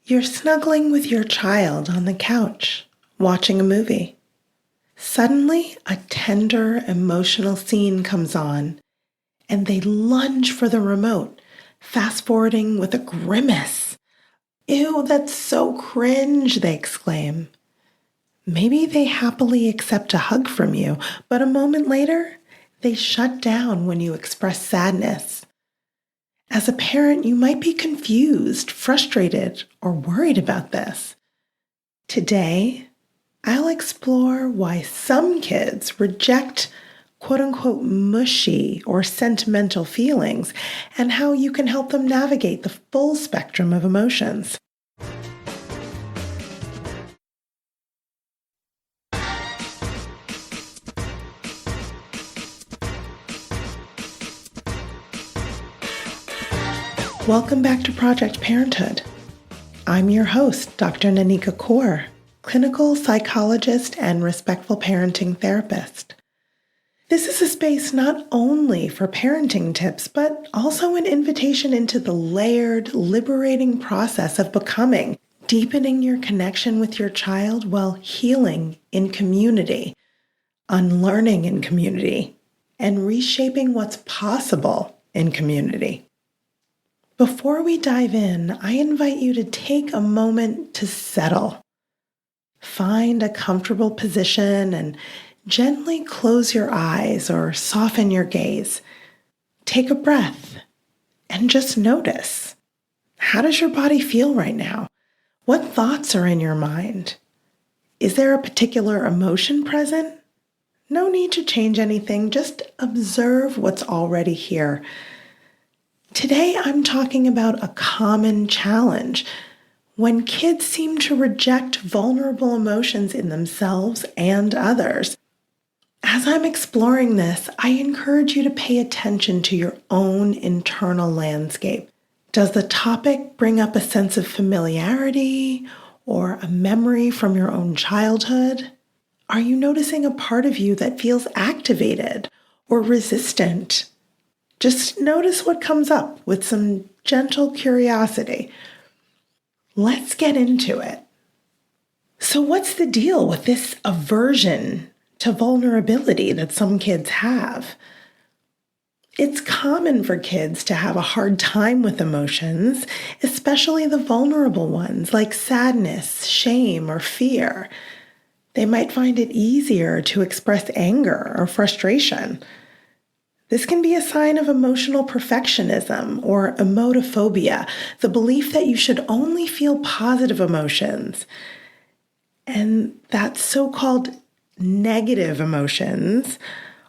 You're snuggling with your child on the couch, watching a movie. Suddenly, a tender, emotional scene comes on, and they lunge for the remote, fast-forwarding with a grimace. "Ew, that's so cringe," they exclaim. Maybe they happily accept a hug from you, but a moment later, they shut down when you express sadness. As a parent, you might be confused, frustrated, or worried about this. Today, I'll explore why some kids reject quote-unquote mushy or sentimental feelings and how you can help them navigate the full spectrum of emotions. Welcome back to Project Parenthood. I'm your host, Dr. Nanika Coor, clinical psychologist and respectful parenting therapist. This is a space not only for parenting tips, but also an invitation into the layered, liberating process of becoming, deepening your connection with your child while healing in community, unlearning in community, and reshaping what's possible in community. Before we dive in, I invite you to take a moment to settle. Find a comfortable position and gently close your eyes or soften your gaze. Take a breath and just notice. How does your body feel right now? What thoughts are in your mind? Is there a particular emotion present? No need to change anything, just observe what's already here. Today, I'm talking about a common challenge when kids seem to reject vulnerable emotions in themselves and others. As I'm exploring this, I encourage you to pay attention to your own internal landscape. Does the topic bring up a sense of familiarity or a memory from your own childhood? Are you noticing a part of you that feels activated or resistant? Just notice what comes up with some gentle curiosity. Let's get into it. So what's the deal with this aversion to vulnerability that some kids have? It's common for kids to have a hard time with emotions, especially the vulnerable ones like sadness, shame, or fear. They might find it easier to express anger or frustration. This can be a sign of emotional perfectionism or emotophobia, the belief that you should only feel positive emotions, and that so-called negative emotions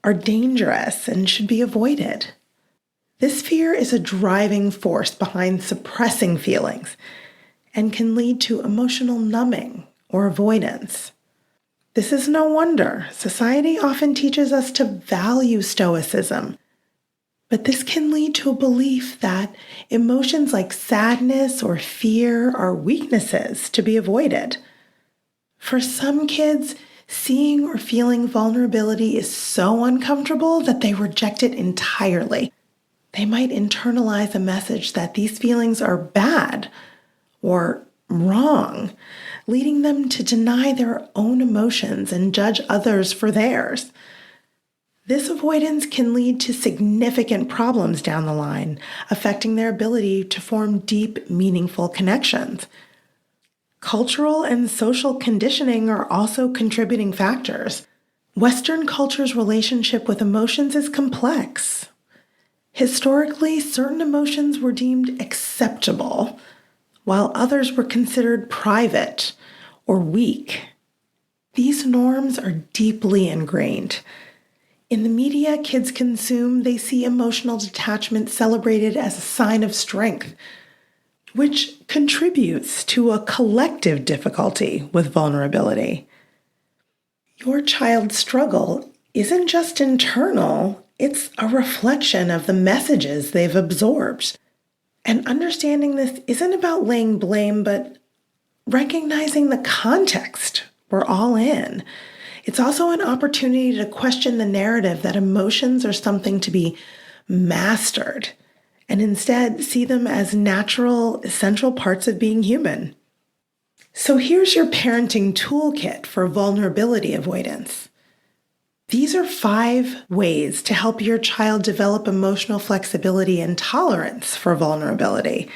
are dangerous and should be avoided. This fear is a driving force behind suppressing feelings and can lead to emotional numbing or avoidance. This is no wonder. Society often teaches us to value stoicism, but this can lead to a belief that emotions like sadness or fear are weaknesses to be avoided. For some kids, seeing or feeling vulnerability is so uncomfortable that they reject it entirely. They might internalize a message that these feelings are bad or wrong, leading them to deny their own emotions and judge others for theirs. This avoidance can lead to significant problems down the line, affecting their ability to form deep, meaningful connections. Cultural and social conditioning are also contributing factors. Western culture's relationship with emotions is complex. Historically, certain emotions were deemed acceptable, while others were considered private or weak. These norms are deeply ingrained. In the media kids consume, they see emotional detachment celebrated as a sign of strength, which contributes to a collective difficulty with vulnerability. Your child's struggle isn't just internal, it's a reflection of the messages they've absorbed. And understanding this isn't about laying blame, but recognizing the context we're all in. It's also an opportunity to question the narrative that emotions are something to be mastered, and instead see them as natural, essential parts of being human. So here's your parenting toolkit for vulnerability avoidance. These are 5 ways to help your child develop emotional flexibility and tolerance for vulnerability.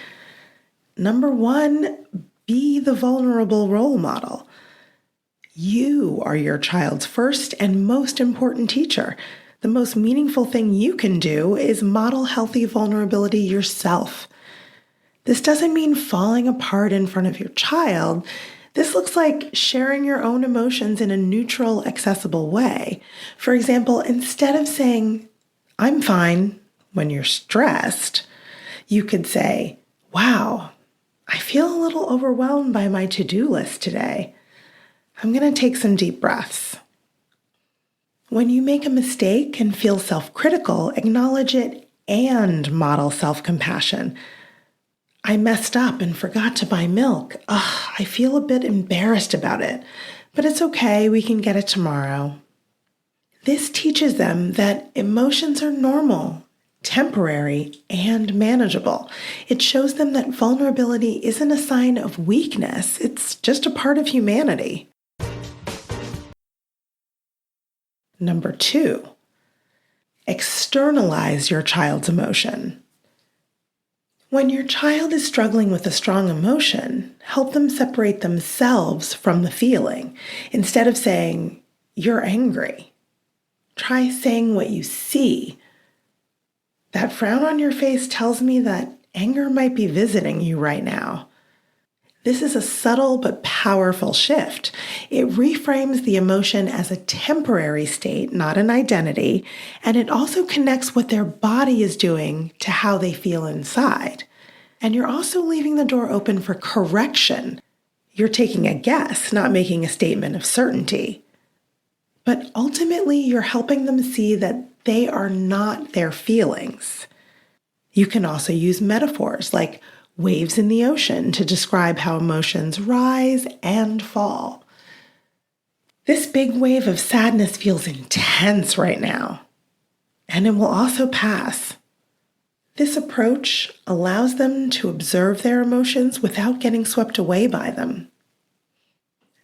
Number 1, be the vulnerable role model. You are your child's first and most important teacher. The most meaningful thing you can do is model healthy vulnerability yourself. This doesn't mean falling apart in front of your child. This looks like sharing your own emotions in a neutral, accessible way. For example, instead of saying, "I'm fine," when you're stressed, you could say, "Wow, I feel a little overwhelmed by my to-do list today. I'm going to take some deep breaths." When you make a mistake and feel self-critical, acknowledge it and model self-compassion. "I messed up and forgot to buy milk. Ugh, I feel a bit embarrassed about it, but it's okay, we can get it tomorrow." This teaches them that emotions are normal, temporary, and manageable. It shows them that vulnerability isn't a sign of weakness, it's just a part of humanity. Number 2, externalize your child's emotion. When your child is struggling with a strong emotion, help them separate themselves from the feeling. Instead of saying, "You're angry," try saying what you see. "That frown on your face tells me that anger might be visiting you right now." This is a subtle but powerful shift. It reframes the emotion as a temporary state, not an identity, and it also connects what their body is doing to how they feel inside. And you're also leaving the door open for correction. You're taking a guess, not making a statement of certainty. But ultimately, you're helping them see that they are not their feelings. You can also use metaphors like waves in the ocean to describe how emotions rise and fall. This big wave of sadness feels intense right now, and it will also pass. This approach allows them to observe their emotions without getting swept away by them.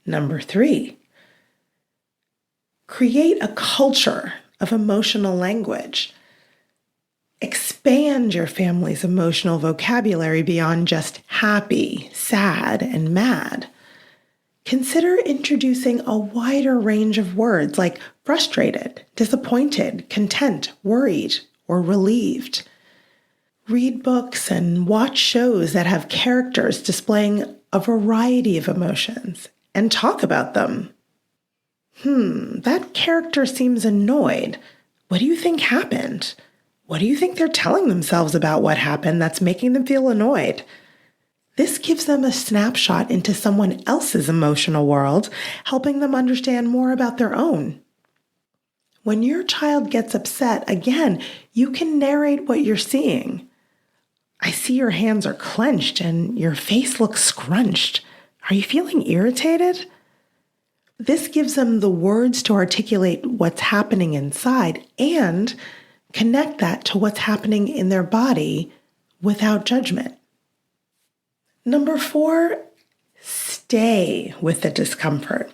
Number 3, create a culture of emotional language. Expand your family's emotional vocabulary beyond just happy, sad, and mad. Consider introducing a wider range of words like frustrated, disappointed, content, worried, or relieved. Read books and watch shows that have characters displaying a variety of emotions and talk about them. That character seems annoyed. What do you think happened? What do you think they're telling themselves about what happened that's making them feel annoyed? This gives them a snapshot into someone else's emotional world, helping them understand more about their own. When your child gets upset, again, you can narrate what you're seeing. "I see your hands are clenched and your face looks scrunched. Are you feeling irritated?" This gives them the words to articulate what's happening inside and connect that to what's happening in their body without judgment. Number 4, stay with the discomfort.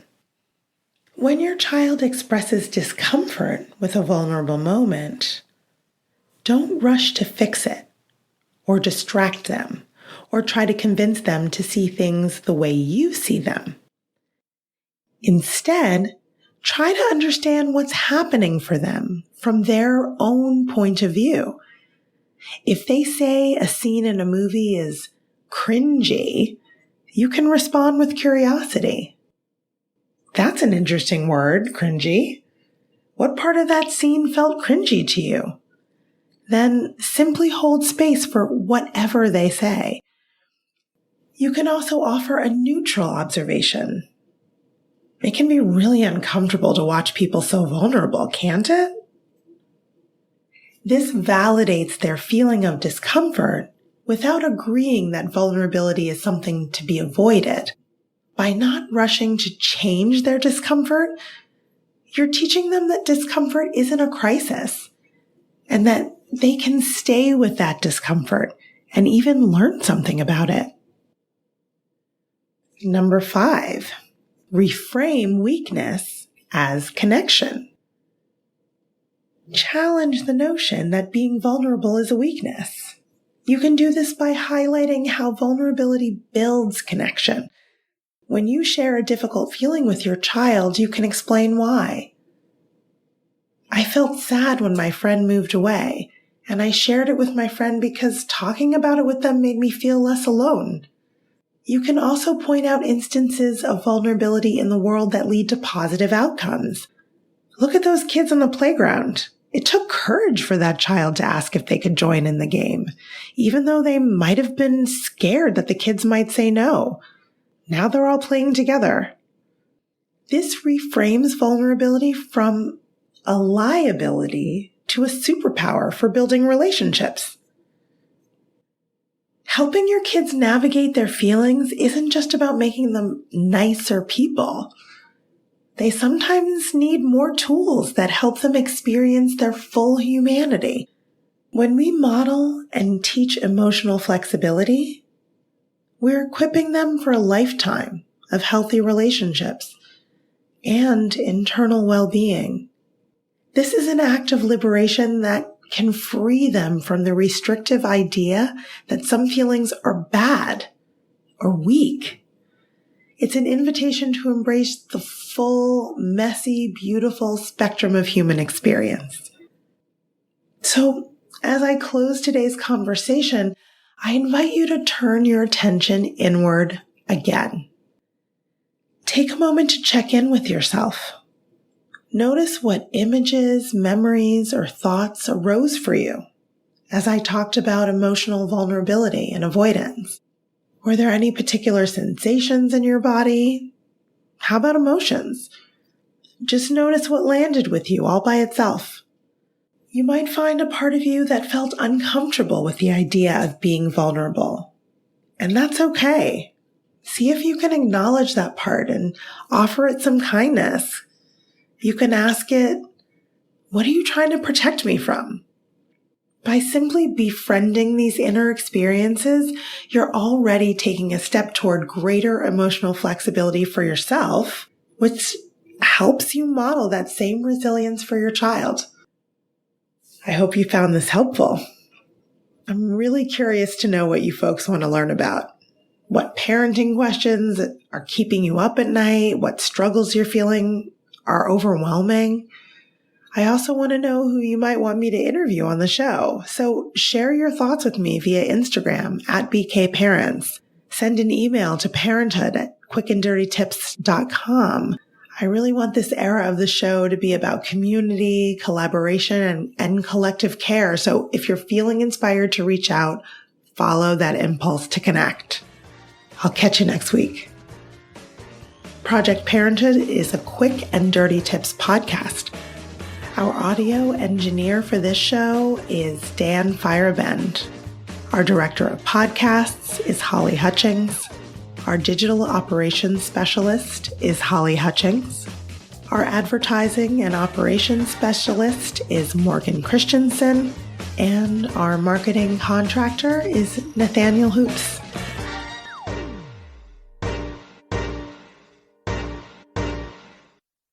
When your child expresses discomfort with a vulnerable moment, don't rush to fix it or distract them or try to convince them to see things the way you see them. Instead, try to understand what's happening for them from their own point of view. If they say a scene in a movie is cringy, you can respond with curiosity. "That's an interesting word, cringy. What part of that scene felt cringy to you?" Then simply hold space for whatever they say. You can also offer a neutral observation. It can be really uncomfortable to watch people so vulnerable, can't it? This validates their feeling of discomfort without agreeing that vulnerability is something to be avoided. By not rushing to change their discomfort, you're teaching them that discomfort isn't a crisis and that they can stay with that discomfort and even learn something about it. Number 5, reframe weakness as connection. Challenge the notion that being vulnerable is a weakness. You can do this by highlighting how vulnerability builds connection. When you share a difficult feeling with your child, you can explain why. I felt sad when my friend moved away, and I shared it with my friend because talking about it with them made me feel less alone. You can also point out instances of vulnerability in the world that lead to positive outcomes. Look at those kids on the playground. It took courage for that child to ask if they could join in the game, even though they might have been scared that the kids might say no. Now they're all playing together. This reframes vulnerability from a liability to a superpower for building relationships. Helping your kids navigate their feelings isn't just about making them nicer people. They sometimes need more tools that help them experience their full humanity. When we model and teach emotional flexibility, we're equipping them for a lifetime of healthy relationships and internal well-being. This is an act of liberation that can free them from the restrictive idea that some feelings are bad or weak. It's an invitation to embrace the full, messy, beautiful spectrum of human experience. So, as I close today's conversation, I invite you to turn your attention inward again. Take a moment to check in with yourself. Notice what images, memories, or thoughts arose for you as I talked about emotional vulnerability and avoidance. Were there any particular sensations in your body? How about emotions? Just notice what landed with you all by itself. You might find a part of you that felt uncomfortable with the idea of being vulnerable. And that's okay. See if you can acknowledge that part and offer it some kindness. You can ask it, what are you trying to protect me from? By simply befriending these inner experiences, you're already taking a step toward greater emotional flexibility for yourself, which helps you model that same resilience for your child. I hope you found this helpful. I'm really curious to know what you folks want to learn about. What parenting questions are keeping you up at night? What struggles you're feeling are overwhelming? I also want to know who you might want me to interview on the show. So share your thoughts with me via Instagram @BKParents. Send an email to parenthood@quickanddirtytips.com. I really want this era of the show to be about community, collaboration, and collective care. So if you're feeling inspired to reach out, follow that impulse to connect. I'll catch you next week. Project Parenthood is a Quick and Dirty Tips podcast. Our audio engineer for this show is Dan Firebend. Our director of podcasts is Holly Hutchings. Our digital operations specialist is Holly Hutchings. Our advertising and operations specialist is Morgan Christensen. And our marketing contractor is Nathaniel Hoops.